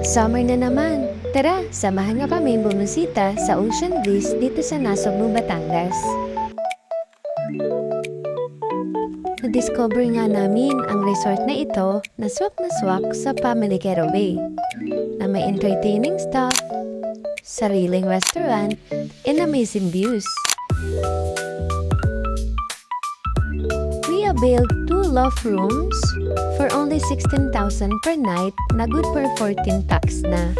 Summer na naman. Tara, samahan nga kami bumisita sa Ocean Bliss dito sa Nasugbu, Batangas. Na-discover nga namin ang resort na ito na swak sa family getaway na may entertaining stuff, sariling restaurant, and amazing views. We availed 2 loft rooms for only 16,000 per night na good for 14 packs na.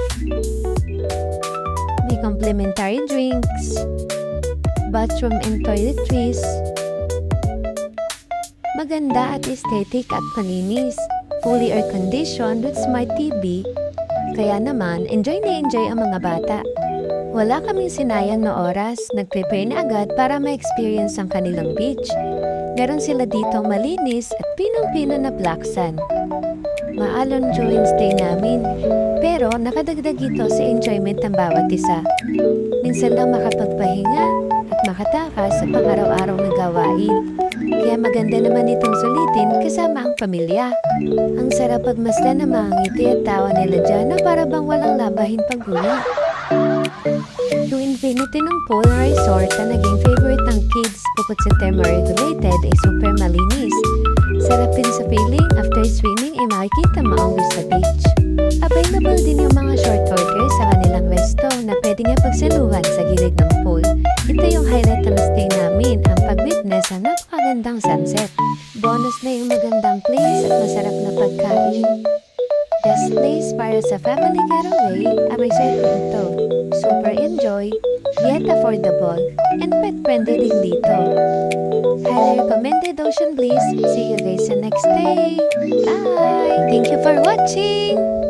May complimentary drinks, bathroom and toiletries, maganda at aesthetic at malinis, fully air-conditioned with smart TV, kaya naman enjoy na enjoy ang mga bata. Wala kaming sinayang na oras, nag-prepare na agad para ma-experience ang kanilang beach. Meron sila dito malinis at pinong-pino na black sand. Maalon during stay namin, pero nakadagdag ito sa enjoyment ng bawat isa. Minsan lang makapagpahinga at makatakas sa pang-araw-araw na gawain. Kaya maganda naman itong sulitin kasama ang pamilya. Ang sarap pagmasdan ng mga ngiti at tawa nila dyan na para bang walang labahin paggulo. Yung infinity ng pool resort na naging favorite ng kids bukod sa thermo-regulated ay super malinis. Sarap din sa feeling after swimming ay makikita mo ang view sa beach. Available din yung mga short order sa kanilang resto na pwede nga pagsaluhan sa gilid ng pool. Ito yung highlight ng stay namin, ang pag-witness sa napakagandang sunset. Bonus na yung magandang place at masarap na pagkain. Best place para sa family getaway, ang resort na ito. Super enjoy, yet affordable, and pet-friendly din dito. Highly recommended Ocean Bliss. See you guys sa next day. Bye! Thank you for watching!